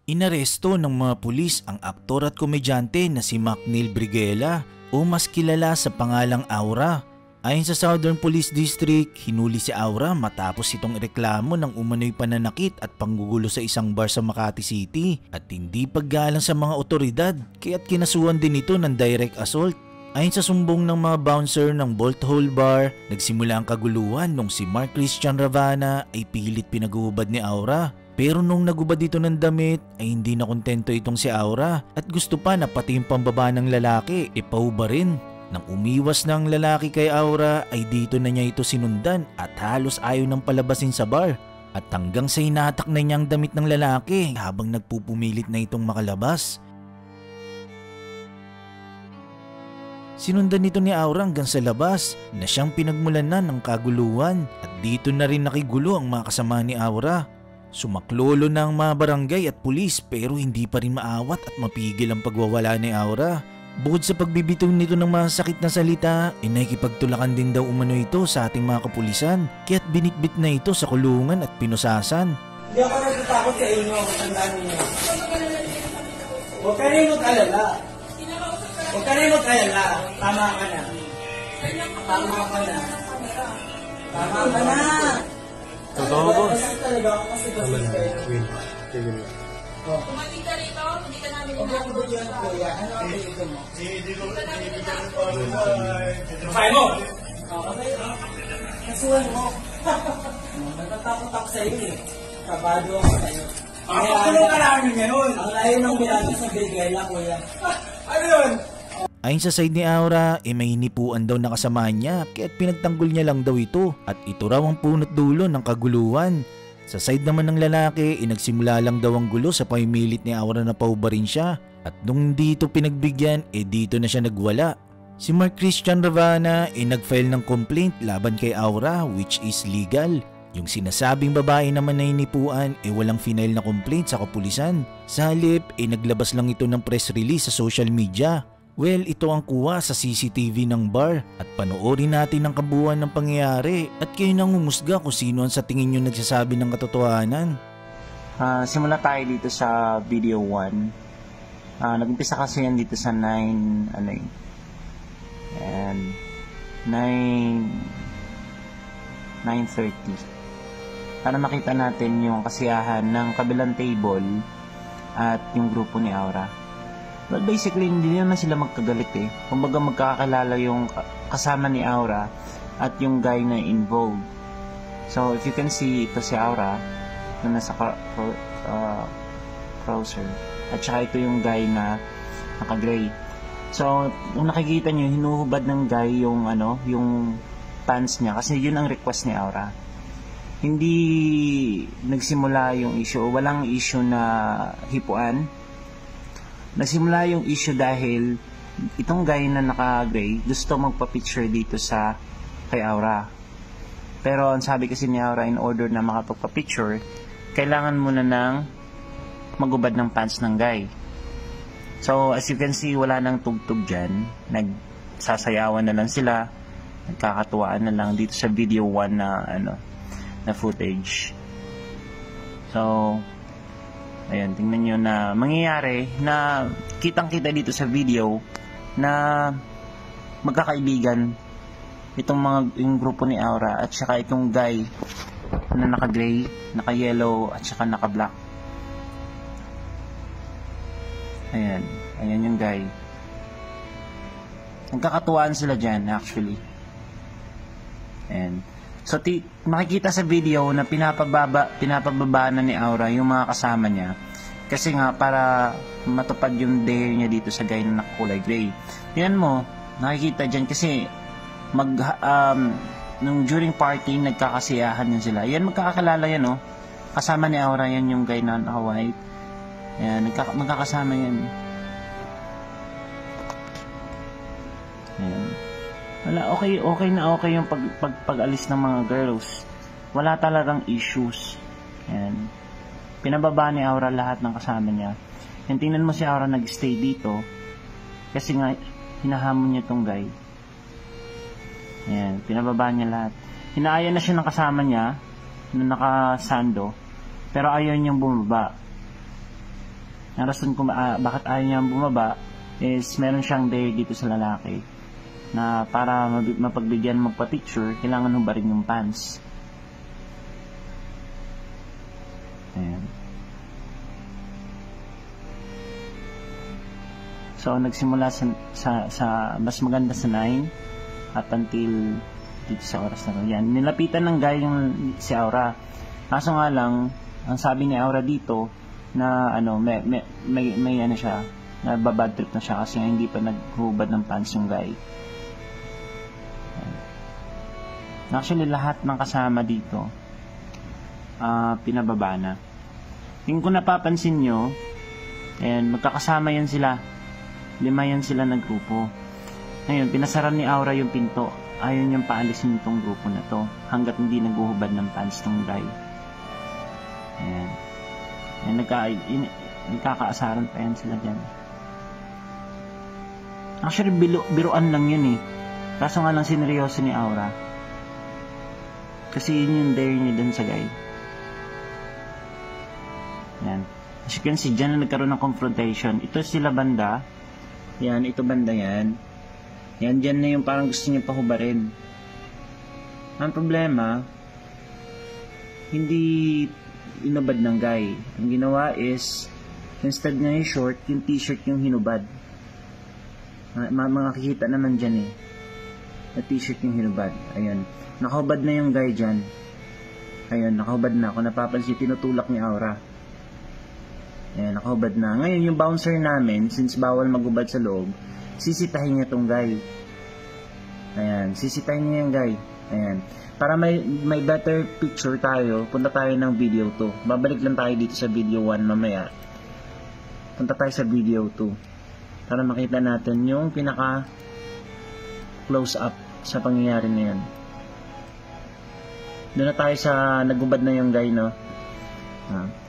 Inaresto ng mga pulis ang aktor at komedyante na si MacNeil Briguela o mas kilala sa pangalang Aura. Ayon sa Southern Police District, hinuli si Aura matapos itong reklamo ng umano'y pananakit at panggugulo sa isang bar sa Makati City at hindi paggalang sa mga otoridad, kaya't kinasuhan din ito ng direct assault. Ayon sa sumbong ng mga bouncer ng Bolt Hole Bar, nagsimula ang kaguluhan nung si Mark Christian Ravana ay pilit pinaguhubad ni Aura. Pero nung nagubad ito ng damit ay hindi na kontento itong si Aura at gusto pa na pati yung pambaba ng lalaki ipauba rin. Nang umiwas na ang lalaki kay Aura ay dito na niya ito sinundan at halos ayaw nang palabasin sa bar. At hanggang sa hinatak na niya ang damit ng lalaki habang nagpupumilit na itong makalabas. Sinundan nito ni Aura hanggang sa labas na siyang pinagmulanan ng kaguluhan at dito na rin nakigulo ang mga kasama ni Aura. Sumaklolo na ang mga barangay at pulis pero hindi pa rin maawat at mapigil ang pagwawala ni Aura. Bukod sa pagbibitaw nito ng mga sakit na salita, nakikipagtulakan din daw umano ito sa ating mga kapulisan kaya't binitbit na ito sa kulungan at pinusasan. Hindi ako natatakot sa inyo, matandaan ninyo. Huwag ka rin mag-alala. Huwag ka rin mag-alala. Tama ka na. Tama ka na. Tama ka na. Totoo po. Talaga ako kasi Kumating ka rito, hindi ka namin yan, kuya. Ano ang dito mo? Kaya mo! Kasuhan mo. Natatakot ako sa'yo eh. Kabado ako sa'yo. Ano ka namin ngayon? Ang layo ng bilago sa Briguela, kuya. Ano yun? Ayon sa side ni Aura, may hinipuan daw na kasama niya kaya't pinagtanggol niya lang daw ito at ito raw ang punot dulo ng kaguluhan. Sa side naman ng lalaki, nagsimula lang daw ang gulo sa pamimilit ni Aura na pauba rin siya at nung dito pinagbigyan, dito na siya nagwala. Si Mark Christian Ravana nag-file ng complaint laban kay Aura which is legal. Yung sinasabing babae naman na hinipuan walang final na complaint sa kapulisan. Sa halip, naglabas lang ito ng press release sa social media. Well, ito ang kuha sa CCTV ng bar at panoorin natin ang kabuuan ng pangyayari at kayo nang umusga kung sino ang sa tingin nyo nagsasabi ng katotohanan. Simula tayo dito sa video 1. Nag-umpisa kasi yan dito sa 9, and 9:30. Para makita natin yung kasiyahan ng kabilang table at yung grupo ni Aura. Well, basically, hindi naman sila magkagalit eh. Kumbaga magkakakilala yung kasama ni Aura at yung guy na involved. So, if you can see, ito si Aura na nasa trouser. At saka ito yung guy na naka-gray. So, kung nakikita nyo, hinuhubad ng guy yung, yung pants niya kasi yun ang request ni Aura. Hindi nagsimula yung issue. Walang issue na hipuan. Nagsimula yung issue dahil itong guy na naka-gray gusto magpa-picture dito sa kay Aura. Pero ang sabi kasi ni Aura, in order na makapagpa-picture, kailangan muna ng magubad ng pants ng guy. So as you can see, wala nang tugtog dyan. Nagsasayawan na lang sila, nagkakatuwaan na lang dito sa video 1 na footage. So ayan, tingnan nyo na mangyayari na kitang-kita dito sa video na magkakaibigan yung grupo ni Aura at saka itong guy na naka-gray, naka-yellow at saka naka-black. Ayan yung guy. Nagkakatuwaan sila dyan actually. Ayan. So, makikita sa video na pinapababa na ni Aura yung mga kasama niya. Kasi nga, para matupad yung dare niya dito sa guy na nakakulay gray. Tingnan mo, nakikita dyan kasi nung during party, nagkakasiyahan yan sila. Yan, magkakakalala yan, oh. Kasama ni Aura, yan yung guy na naka-white. Yan, magkakasama yan. Yan. Wala, okay na okay yung pag-alis ng mga girls. Wala talagang issues. Ayan. Pinababa ni Aura lahat ng kasama niya. Yan, tingnan mo si Aura nag-stay dito. Kasi nga, hinahamon niya tong guy. Ayan, pinababa niya lahat. Hinaaya na siya ng kasama niya na nakasando. Pero ayaw niyang bumaba. Ang rason kung bakit ayaw niya bumaba is meron siyang dare dito sa lalaki na para mapagbigyan magpa-picture, kailangan hubarin yung pants. Ayan. So, nagsimula sa mas maganda sa 9 up until dito sa oras na to. Yan. Nilapitan ng guy yung si Aura. Kaso nga lang, ang sabi ni Aura dito na may ano siya, na babad trip na siya kasi hindi pa naghubad ng pants yung guy. Yan. Actually, lahat ng kasama dito pinababa na. Yung kung napapansin nyo, ayan, magkakasama yan sila. 5 yan sila naggrupo. Ngayon, pinasara ni Aura yung pinto. Ayaw niyang paalisin itong grupo na to hanggat hindi naguhubad ng pants tong guy. Ayan. Ayan, nagkakaasaran pa yan sila dyan. Actually, biruan lang yun eh. Kaso nga lang sineryoso ni Aura. Kasi yun yung dare niya dun sa guy. Ayan. As you can see, dyan na nagkaroon ng confrontation. Ito sila banda. Yan, ito banda yan. Yan, dyan na yung parang gusto niya pahubarin. Ang problema, hindi inubad ng guy. Ang ginawa is, instead na yung short, yung t-shirt yung hinubad. Makikita naman dyan eh. Na t-shirt yung hinubad. Ayun. Nakahubad na yung guy dyan. Ayun, nakahubad na. Kung napapansin, tinutulak ni Aura. Ayan, nakahubad na. Ngayon, yung bouncer namin, since bawal magubad sa loob, sisitahin niya tong guy. Ayan, sisitahin niya yung guy. Ayan. Para may better picture tayo, punta tayo ng video 2. Babalik lang tayo dito sa video 1 mamaya. Punta tayo sa video 2. Para makita natin yung pinaka close up sa pangyayari na yan. Doon na tayo sa nagubad na yung guy, no?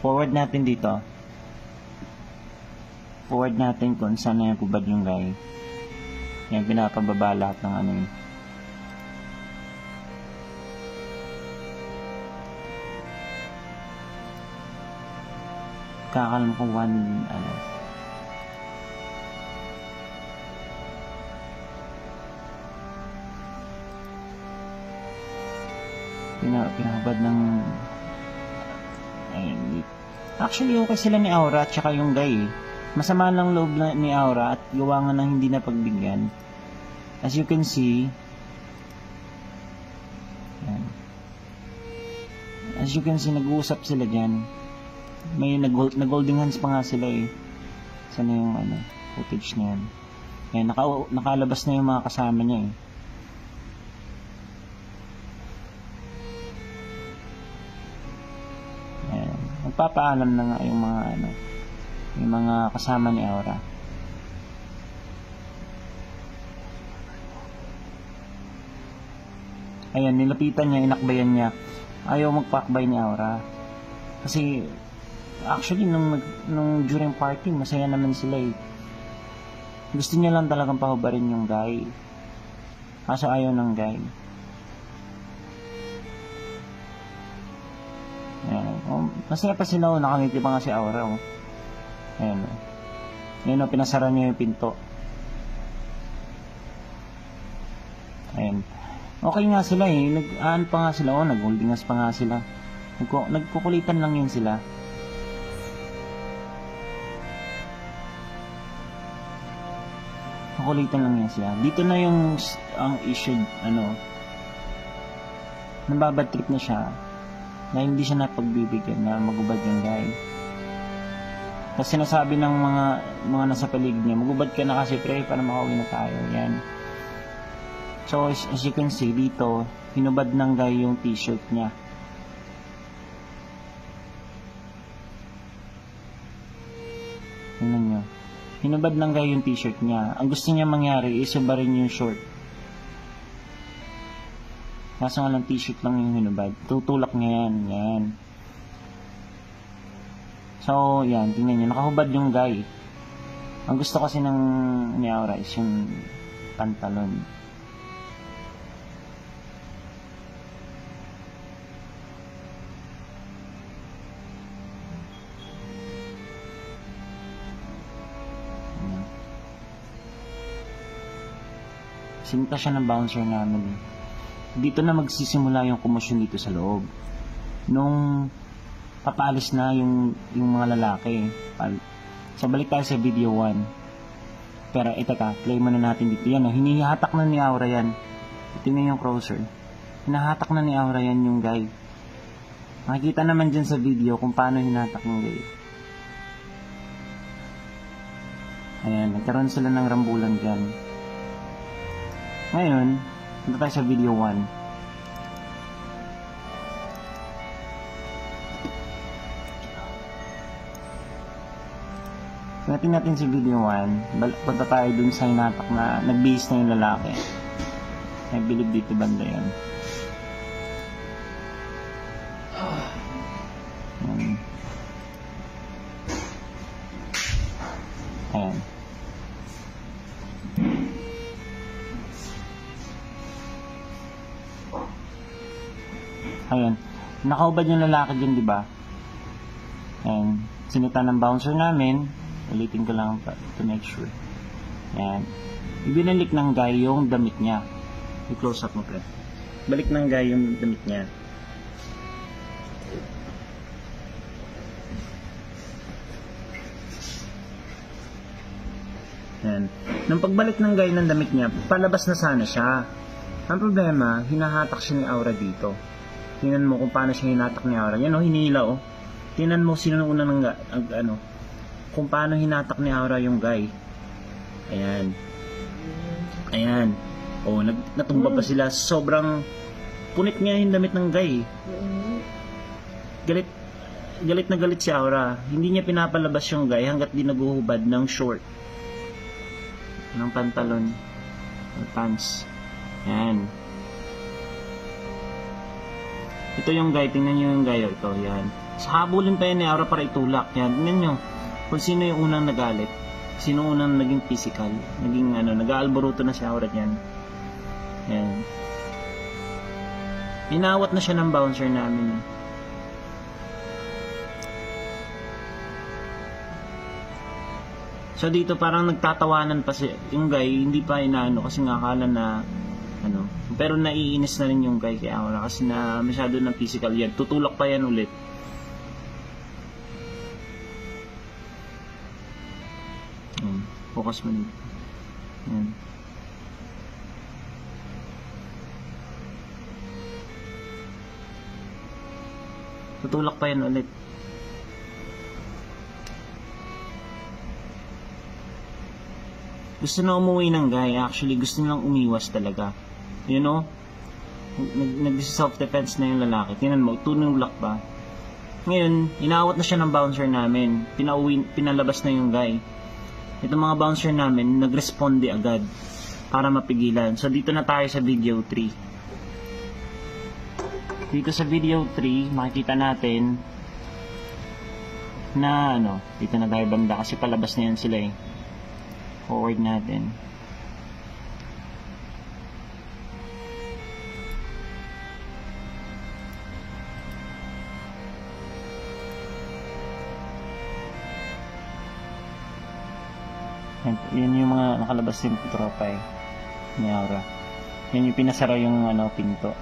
Forward natin dito. Forward natin kung saan na nagubad yung guy. Yan, pinapababa lahat ng ano yun. Kakalam ko pinakabad ng ayun. Actually, okay sila ni Aura at saka yung guy eh. Masama lang loob ni Aura at gawa nga ng hindi na pagbigyan. As you can see, yan. As you can see, nag-uusap sila dyan. May nag-holding hands pa nga sila eh. Sana yung footage na yan. Yan, nakalabas na yung mga kasama niya eh. Yan. Magpapaalam na nga yung mga kasama ni Aura. Ayan, nilapitan niya, inakbayan niya. Ayaw magpakbay ni Aura. Kasi actually nung during party, masaya naman sila eh. Gusto niya lang talagang pahubarin yung guy. Kaso ayaw ng guy. Ayan. Masaya pa sila, nakangiti pa nga si Aura oh. Ayan o. Ayan o, pinasara niya yung pinto. Ayan. Okay nga sila eh. Nag-aan pa nga sila o. Nag-holdingas pa nga sila. Nagkukulitan lang yun sila. Kukulitan lang yan sila. Dito na yung ang issue, nababad trip na siya na hindi siya napagbibigyan na magubad yung guy. Kasi sinasabi ng mga nasa paligid niya, magubad ka na kasi pre para makauwi na tayo. Yan. So as you can see dito, hinubad ng guy yung t-shirt niya. Tingnan nyo. Hinubad ng guy yung t-shirt niya. Ang gusto niya mangyari is subarin yung short. Kaso nga lang t-shirt lang yung hinubad. Tutulak niya yan. Yan. So, yan. Tingnan nyo. Nakahubad yung guy. Ang gusto kasi ng ni Aura is yung pantalon. Sinita siya ng bouncer namin eh. Dito na magsisimula yung komosyon dito sa loob. Nung papaalis na yung mga lalaki. So balik tayo sa video 1. Pero teka, play muna natin dito. Yan, hinihatak na ni Aura yan. Tingnan yung crosser. Hinahatak na ni Aura yan yung guy. Makikita naman dyan sa video kung paano hinatak yung guy. Ayan, nagkaroon sila ng rambulan dyan. Ngayon, punta tayo sa video 1. Natin natin si video 1. Punta tayo dun sa hinatak na nag-base na yung lalaki. I believe dito banda yan. Ayan. Ayan. Nakaubad yung lalaki dyan, di ba? Ayan. Sinita ng bouncer namin. Ulitin ko lang to make sure. Ayan. Ibinalik ng guy yung damit niya. I-close up mo, pre. Balik ng guy yung damit niya. Ayan. Nung pagbalik ng guy ng damit niya, palabas na sana siya. Ang problema, hinahatak siya ni Aura dito. Tingnan mo kung paano siya hinatak ni Aura. Yan o, hinila o. Tingnan mo sino nung unang kung paano hinatak ni Aura yung guy. Ayan. Ayan. O, natumba pa sila. Sobrang punit niya yung damit ng guy. Galit na galit si Aura. Hindi niya pinapalabas yung guy hanggat di naguhubad ng short. Ng pantalon. Ng pants. Ayan. Ito yung guy. Tingnan nyo yung guy. Ito. Yan. Sa habulin pa yan ni Aura para itulak. Yan. Tingnan nyo. Kung sino yung unang nagalit. Sino unang naging physical. Naging nag-aalboruto na si Aura dyan. Yan. Inawat na siya ng bouncer namin. So dito parang nagtatawanan pa yung guy. Hindi pa inaano kasi nga akala na pero naiinis na rin yung guy kay Aura kasi na masyado ng physical yan. Tutulak pa yan ulit. Focus mo dito. Yan. Tutulak pa yan ulit. Gusto na umuwi ng guy. Actually, gusto nilang umiwas talaga. You know? Nag-self-defense na yung lalaki. Tingnan mo, tunulak pa. Ngayon, inaawat na siya ng bouncer namin. Pinalabas na yung guy. Itong mga bouncer namin, nag-responde agad para mapigilan. So, dito na tayo sa video 3. Dito sa video 3, makikita natin na dito na tayo banda kasi palabas na yan sila eh. Forward natin. Yan yung mga nakalabas yung tropa eh ni Aura. Yan yung pinasara yung pinto.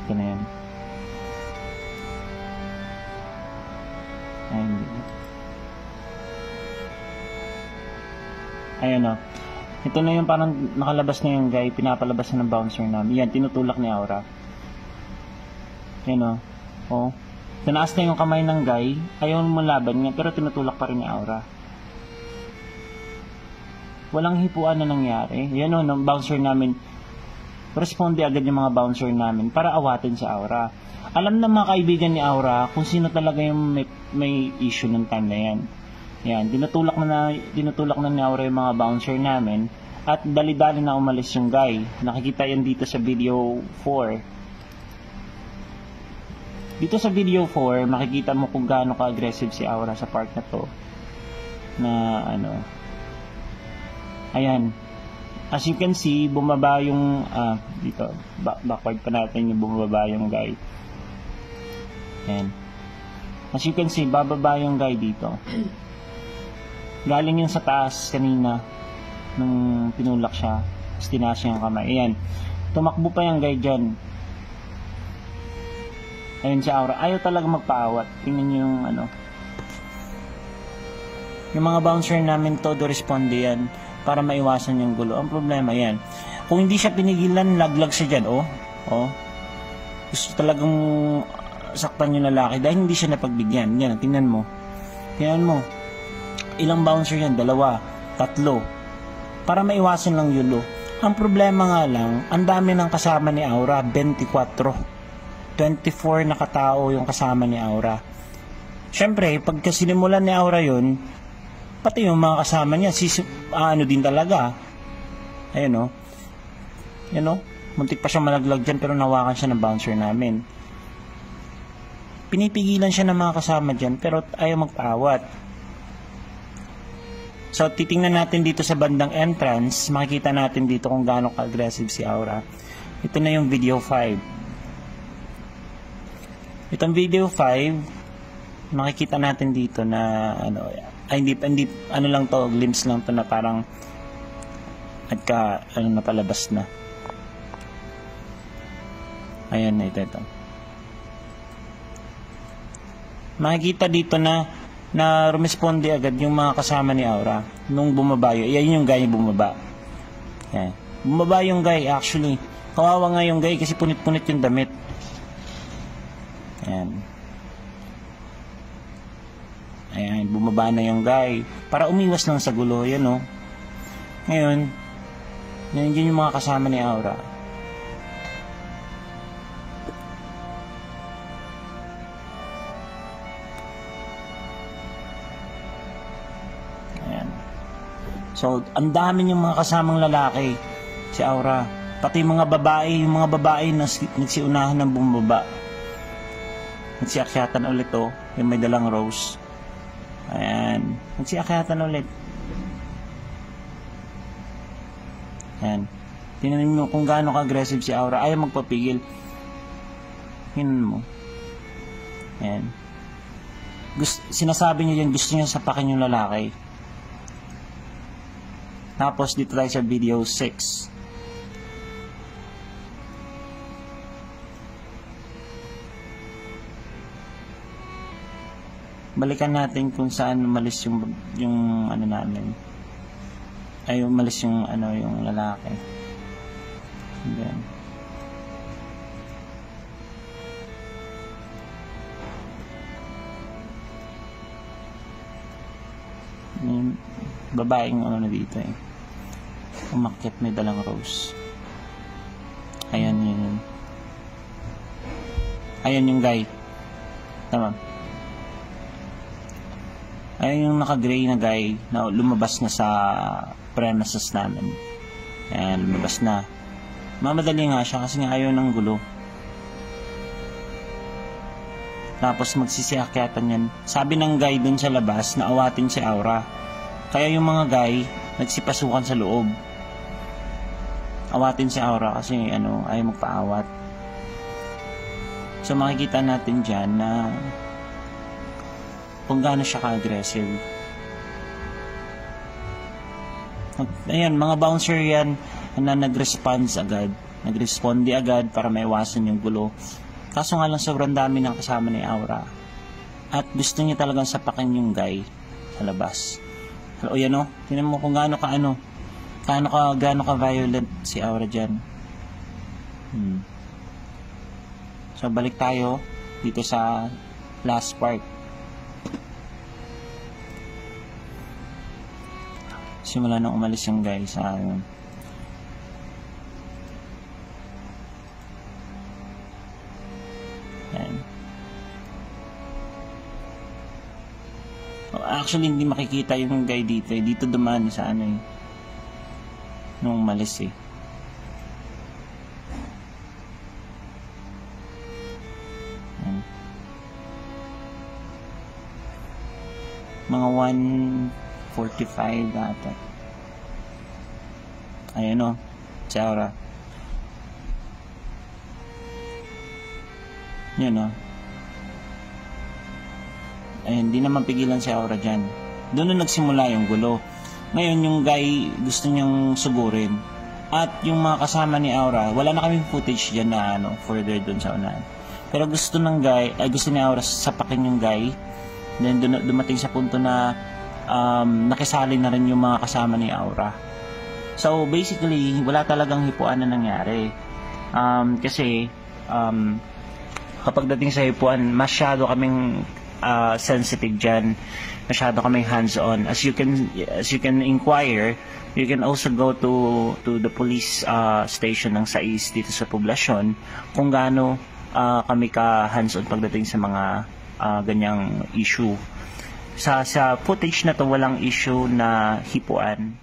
Ito na yan. Ayun o. Ito na yung parang nakalabas na yung guy. Pinapalabas na ng bouncer namin. Yan, tinutulak ni Aura. Yan o. O. Tinaas na yung kamay ng guy. Ayaw mo laban niya pero tinutulak pa rin ni Aura. Walang hipuan na nangyari. Yan o, ng bouncer namin. Responde agad yung mga bouncer namin para awatin si Aura. Alam ng mga kaibigan ni Aura kung sino talaga yung may issue ng time na yan. Yan, dinutulak na ni Aura yung mga bouncer namin at dali-dali na umalis yung guy. Nakikita yan dito sa video 4. Dito sa video 4, makikita mo kung gaano ka-aggressive si Aura sa part na to. Na ayan. As you can see, bumaba yung dito, backward pa natin yung bumaba yung guy. Ayan. As you can see, bababa yung guy dito. Galing yun sa taas kanina. nung pinulak siya. Tapos tinaas niya yung kamay. Ayan. Tumakbo pa yung guy dyan. Ayun si Aura. Ayaw talaga magpaawat. Tingnan niyo yung ano. Yung mga bouncer namin todo responde yan para maiwasan yung gulo. Ang problema yan. Kung hindi siya pinigilan, laglag siya dyan. Oh. Gusto talagang saktan yung lalaki dahil hindi siya napagbigyan. Yan, tingnan mo. Tingnan mo. Ilang bouncer yan? 2, 3. Para maiwasan lang yulo. Ang problema nga lang, ang dami ng kasama ni Aura, 24 na katao yung kasama ni Aura. Siyempre, pagka sinimulan ni Aura yun, pati yung mga kasama niya, ano din talaga. Ayun o. Muntik pa siya malaglag dyan pero nawakan siya ng bouncer namin. Pinipigilan siya ng mga kasama dyan pero ayaw magpaawat. So, titingnan natin dito sa bandang entrance, makikita natin dito kung gaano ka-aggressive si Aura. Ito na yung video 5. Itong video 5, makikita natin dito na hindi lang to, glimpse lang to na parang napalabas na. Ayan na ito. Makikita dito na rumesponde agad yung mga kasama ni Aura nung bumaba yun. Yan yung guy bumaba. Yan. Bumaba yung guy actually. Kawawa nga yung guy kasi punit-punit yung damit. Ayan, bumaba na yung guy para umiwas lang sa gulo. Yan o. Ngayon, nandiyan yung mga kasama ni Aura. Ayan. So, ang dami yung mga kasamang lalaki si Aura. Pati yung mga babae na nagsiunahan ng bumaba. Nagsiakyatan ulit o. Yung may dalang rose. Ayan. Nagsiakyatan ulit. Ayan. Tingnan mo kung gaano ka-aggressive si Aura. Ayaw magpapigil. Tingnan mo. Ayan. Sinasabi niya yan, gusto niya sapakin yung lalaki. Tapos dito tayo sa video 6. Balikan natin kung saan umalis yung ano namin. Ay umalis yung yung lalaki. Then yung babaeng dito umakyat, may dalang rose. Ayan yun. Ayan yung guy. Tama. Ayan yung naka-gray na guy na lumabas na sa premises namin. Ayan, lumabas na. Mamadali nga siya kasi nga ayaw ng gulo. Tapos magsisiakyatan yan. Sabi ng guy dun sa labas na awatin si Aura. Kaya yung mga guy nagsipasukan sa loob. Awatin si Aura kasi ayaw magpaawat. So makikita natin dyan na kung gaano siya ka-aggressive. Ayan, mga bouncer yan na nag-responde agad para maiwasan yung gulo. Kaso nga lang sobrang dami ng kasama ni Aura. At gusto niya talagang sapakin yung guy sa labas. O yan o, tingnan mo kung gaano ka violent si Aura dyan. So balik tayo dito sa last part. Simula nang umalis yung guy sa akin. Actually hindi makikita yung guy dito dito dumaan sa nung umalis mga 1:45 data. Ayan o, si Aura. Yan o. Ayun, hindi naman pigilan si Aura dyan. Doon na nagsimula yung gulo. Ngayon, yung guy gusto niyang sugurin. At yung mga kasama ni Aura, wala na kaming footage dyan na further dun sa unahan. Pero gusto ni Aura sapakin yung guy. Then dumating sa punto na nakisali na rin yung mga kasama ni Aura. So basically, wala talagang hipuan na nangyari. Kasi kapag dating sa hipuan, masyado kaming sensitive dyan. Masyado kaming hands-on. As you can inquire, you can also go to the police station ng SAIS dito sa poblasyon kung gaano kami ka hands-on pagdating sa mga ganyang issue. Sa footage na to, walang issue na hipuan.